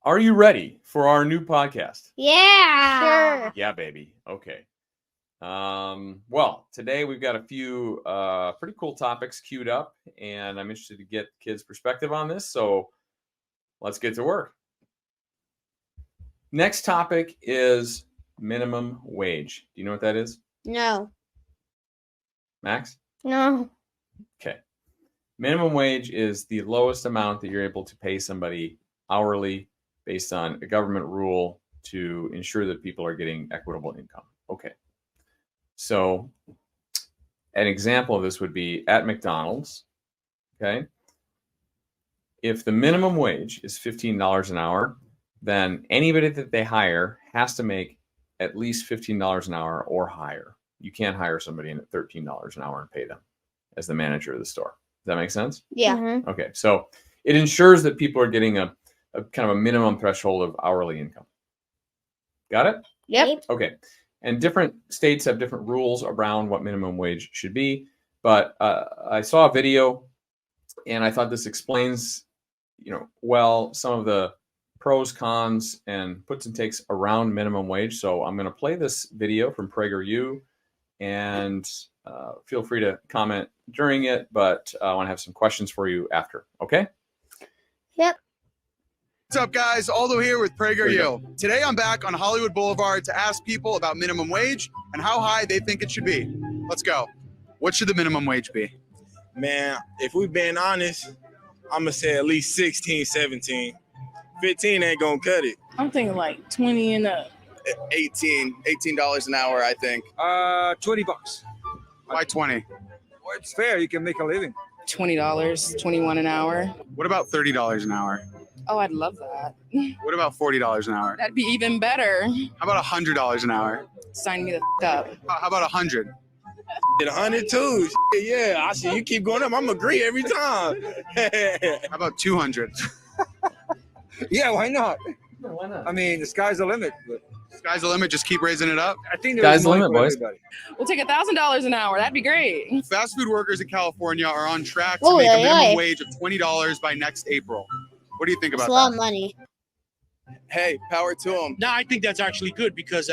Are you ready for our new podcast? Yeah. Sure. Yeah, baby. Okay. Well, today we've got a few pretty cool topics queued up, and I'm interested to get kids' perspective on this. So let's get to work. Next topic is minimum wage. Do you know what that is, No. Max? No. Okay. Minimum wage is the lowest amount that you're able to pay somebody hourly based on a government rule to ensure that people are getting equitable income. Okay. So an example of this would be at McDonald's. Okay. If the minimum wage is $15 an hour, then anybody that they hire has to make at least $15 an hour or higher. You can't hire somebody in at $13 an hour and pay them as the manager of the store. Does that make sense? Yeah. Mhm. Okay. So it ensures that people are getting a kind of a minimum threshold of hourly income. Got it? Yep. Okay. And different states have different rules around what minimum wage should be. But I saw a video, and I thought this explains, well, some of the pros, cons, and puts and takes around minimum wage. So I'm going to play this video from PragerU, and feel free to comment during it. But I want to have some questions for you after. Okay? Yep. What's up, guys? Aldo here with PragerU. Today I'm back on Hollywood Boulevard to ask people about minimum wage and how high they think it should be. Let's go. What should the minimum wage be? Man, if we being honest, I'm going to say at least 16, 17. 15 ain't going to cut it. I'm thinking like 20 and up. $18 an hour, I think. $20. Why 20? Well, it's fair. You can make a living. $20, $21 an hour. What about $30 an hour? Oh, I'd love that. What about $40 an hour? That'd be even better. How about $100 an hour? Sign me the up. How about 100? At 100 too. Yeah, I see you keep going up. I'm agree every time. How about 200? Yeah, why not? Why not? I mean, the sky's the limit. But Sky's the limit. Just keep raising it up. I think Sky's there's the money limit, for boys. everybody. We'll take $1,000 an hour. That'd be great. Fast food workers in California are on track to Oh, make a yeah, minimum yeah. wage of $20 by next April. What do you think It's about a lot that? of money. Hey, power to them. No, I think that's actually good because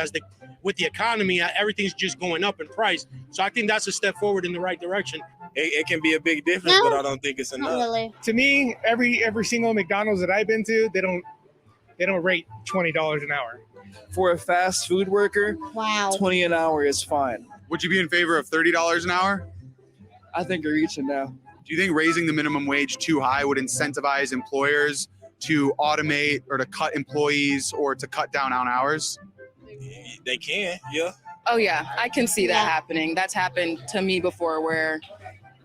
with the economy, everything's just going up in price. So I think that's a step forward in the right direction. It can be a big difference, No. but I don't think it's Not enough. really. To me, every single McDonald's that I've been to, they don't rate $20 an hour. For a fast food worker, Wow. 20 an hour is fine. Would you be in favor of $30 an hour? I think you're reaching now. Do you think raising the minimum wage too high would incentivize employers to automate or to cut employees or to cut down on hours? They can, yeah. Oh, yeah. I can see that Yeah. happening. That's happened to me before where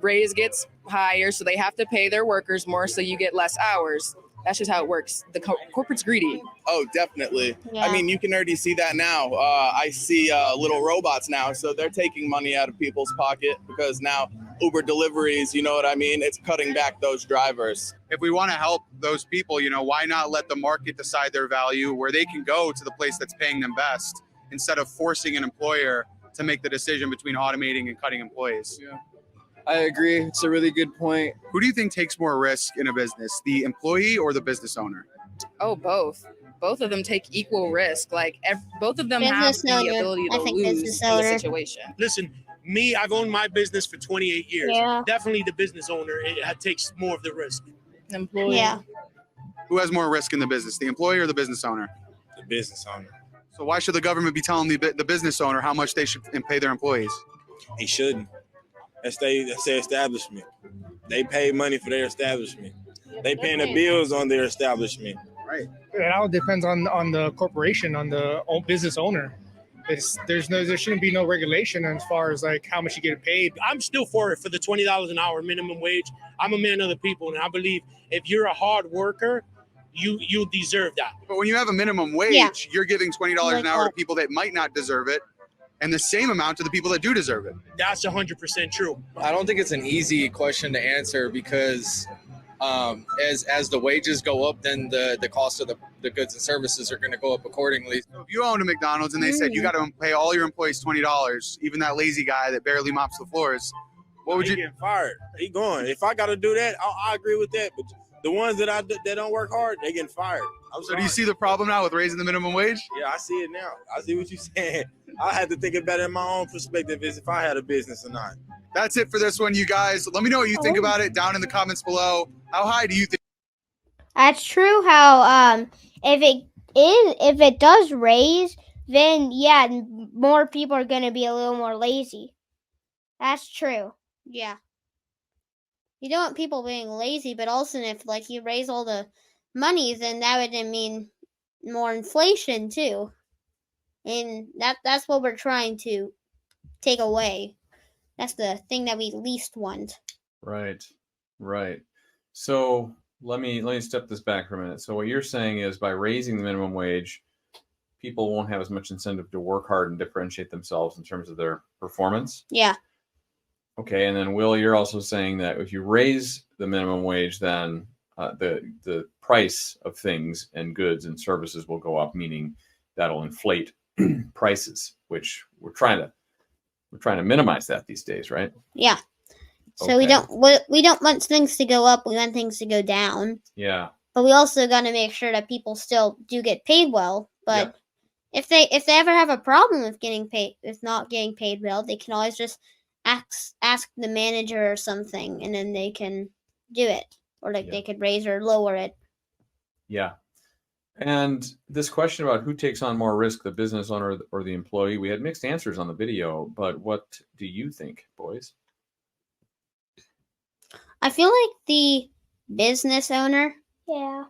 raise gets higher, so they have to pay their workers more, so you get less hours. That's just how it works. The corporate's greedy. Oh, definitely. Yeah. I mean, you can already see that now. I see little robots now, so they're taking money out of people's pocket because now Uber deliveries, you know what I mean? It's cutting back those drivers. If we want to help those people, why not let the market decide their value where they can go to the place that's paying them best instead of forcing an employer to make the decision between automating and cutting employees? Yeah. I agree. It's a really good point. Who do you think takes more risk in a business, the employee or the business owner? Oh, both. Both of them take equal risk. Like both of them Business have the owner. ability I to think lose business in the owner. situation. Listen, me, I've owned my business for 28 years. Yeah. Definitely the business owner takes more of the risk. Employee. Yeah. Who has more risk in the business, the employee or the business owner? The business owner. So why should the government be telling the business owner how much they should pay their employees? He shouldn't. That's their establishment. They pay money for their establishment. They paying the bills on their establishment. Right. It all depends on the corporation, on the business owner. There shouldn't be no regulation as far as like how much you get paid. I'm still for it, for the $20 an hour minimum wage. I'm a man of the people, and I believe if you're a hard worker, you deserve that. But when you have a minimum wage, Yeah. you're giving $20 an hour to people that might not deserve it, and the same amount to the people that do deserve it. That's 100% true. I don't think it's an easy question to answer because as the wages go up, then the cost of the goods and services are going to go up accordingly. So if you owned a McDonald's and they said you got to pay all your employees $20, even that lazy guy that barely mops the floors, what would He you? getting fired? He going. If I got to do that, I agree with that. But The ones that don't work hard, they getting fired. I'm So do you sorry. see the problem now with raising the minimum wage? Yeah, I see it now. I see what you're saying. I had to think about it in my own perspective, as if I had a business or not. That's it for this one, you guys. Let me know what you think about it down in the comments below. How high do you think? That's true. How if it does raise, then yeah, more people are gonna be a little more lazy. That's true. Yeah. You don't want people being lazy, but also if like you raise all the money, then that would mean more inflation too, and that's what we're trying to take away. That's the thing that we least want. Right. Right. So let me step this back for a minute. So what you're saying is by raising the minimum wage, people won't have as much incentive to work hard and differentiate themselves in terms of their performance. Yeah. Okay, and then Will, you're also saying that if you raise the minimum wage, then the price of things and goods and services will go up, meaning that'll inflate prices, which we're trying to minimize that these days, right? Yeah. So Okay. we don't want things to go up. We want things to go down. Yeah. But we also got to make sure that people still do get paid well. But if they ever have a problem with not getting paid well, they can always just ask the manager or something, and then they can do it, or they could raise or lower it. Yeah. And this question about who takes on more risk, the business owner or the employee, we had mixed answers on the video, but what do you think, boys? I feel like the business owner. Yeah.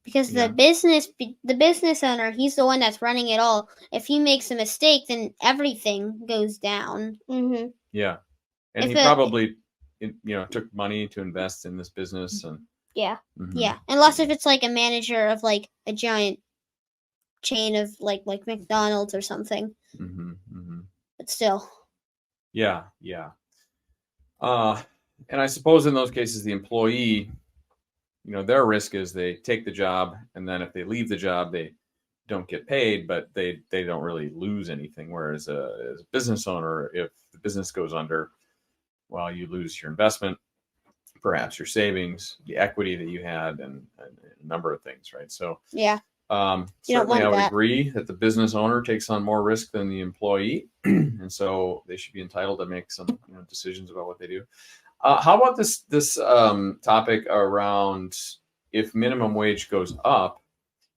Because the business owner, he's the one that's running it all. If he makes a mistake, then everything goes down. Mm-hmm. Yeah. And If he probably took money to invest in this business and Yeah. Yeah. Unless if it's like a manager of like a giant chain of like McDonald's or something. But still. Yeah. And I suppose in those cases, the employee, their risk is they take the job, and then if they leave the job, they don't get paid, but they don't really lose anything. Whereas as a business owner, if the business goes under, well, you lose your investment, perhaps your savings, the equity that you had, and a number of things, right? So yeah. Certainly, I would agree that the business owner takes on more risk than the employee, and so they should be entitled to make some decisions about what they do. How about this topic around if minimum wage goes up,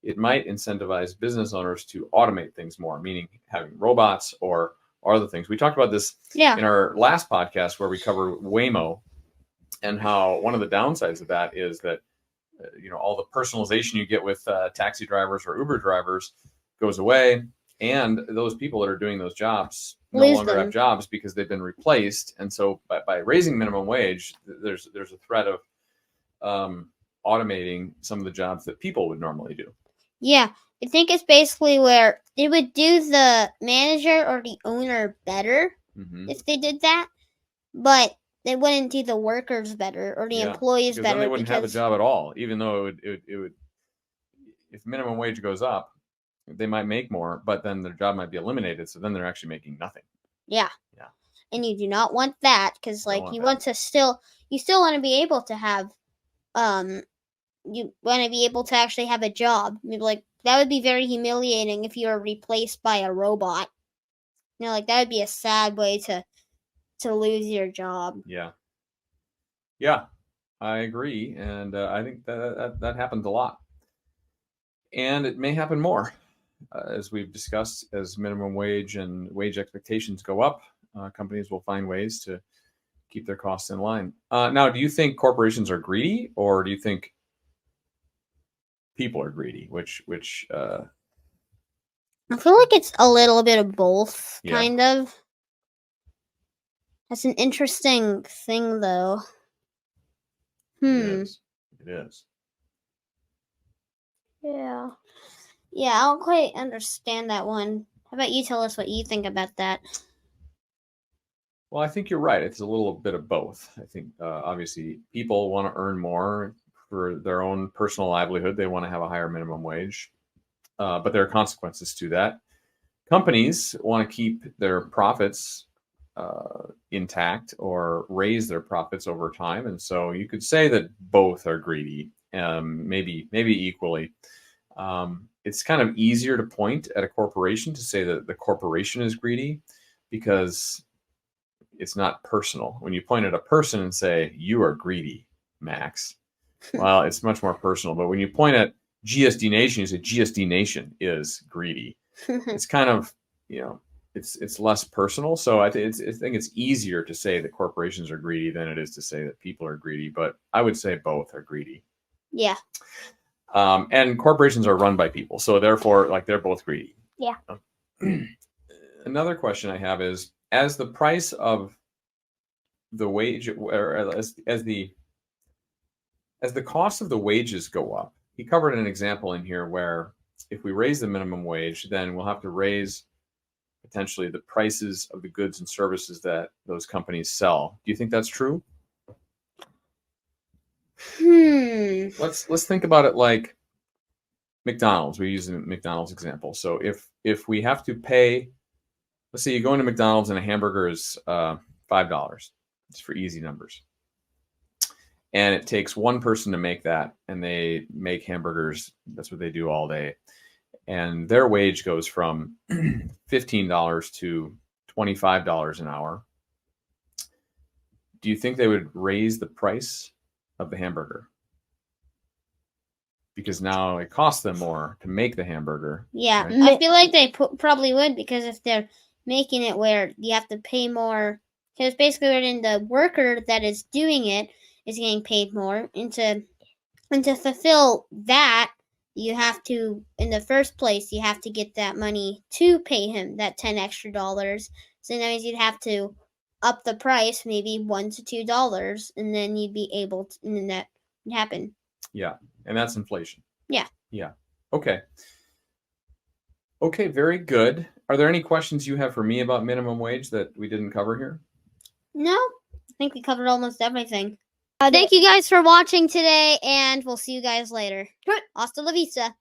it might incentivize business owners to automate things more, meaning having robots or other things. We talked about this in our last podcast where we covered Waymo and how one of the downsides of that is that all the personalization you get with taxi drivers or Uber drivers goes away, and those people that are doing those jobs no longer have jobs because they've been replaced. And so by raising minimum wage, there's a threat of automating some of the jobs that people would normally do. Yeah, I think it's basically where it would do the manager or the owner better if they did that, but they wouldn't do the workers better or the employees better. Then they wouldn't have a job at all, even though it would. If minimum wage goes up, they might make more, but then their job might be eliminated. So then they're actually making nothing. Yeah. And you do not want that because, you still want to be able to have, you want to be able to actually have a job. Like that would be very humiliating if you were replaced by a robot. That would be a sad way to lose your job. Yeah, I agree, and I think that happens a lot, and it may happen more, as we've discussed. As minimum wage and wage expectations go up, companies will find ways to keep their costs in line. Now, do you think corporations are greedy, or do you think people are greedy? Which I feel like it's a little bit of both, kind of. That's an interesting thing, though. It is. Yeah. Yeah, I don't quite understand that one. How about you tell us what you think about that? Well, I think you're right. It's a little bit of both. I think obviously people want to earn more for their own personal livelihood. They want to have a higher minimum wage, but there are consequences to that. Companies want to keep their profits intact or raise their profits over time. And so you could say that both are greedy, maybe equally. It's kind of easier to point at a corporation to say that the corporation is greedy because it's not personal. When you point at a person and say, you are greedy, Max, well, it's much more personal. But when you point at GSD Nation, you say GSD Nation is greedy. It's kind of, it's less personal. So I think it's easier to say that corporations are greedy than it is to say that people are greedy. But I would say both are greedy. Yeah. And corporations are run by people, so therefore, like, they're both greedy. Yeah. Another question I have is, as the price of the wage, or as the cost of the wages go up, he covered an example in here where if we raise the minimum wage, then we'll have to raise potentially the prices of the goods and services that those companies sell. Do you think that's true? Let's think about it like McDonald's. We use the McDonald's example. So if we have to pay, let's say you go into McDonald's and a hamburger is $5. It's for easy numbers. And it takes one person to make that, and they make hamburgers. That's what they do all day. And their wage goes from $15 to $25 an hour. Do you think they would raise the price of the hamburger? Because now it costs them more to make the hamburger. Yeah, right? I feel like they probably would, because if they're making it where you have to pay more, because basically when the worker that is doing it is getting paid more, and to fulfill that, you have to, in the first place, you have to get that money to pay him that $10 extra. So that means you'd have to up the price maybe $1 to $2, and then you'd be able to, and then that would happen. Yeah, and that's inflation. Yeah. Yeah. Okay. Okay, very good. Are there any questions you have for me about minimum wage that we didn't cover here? No, I think we covered almost everything. Thank you guys for watching today, and we'll see you guys later. Hasta la vista.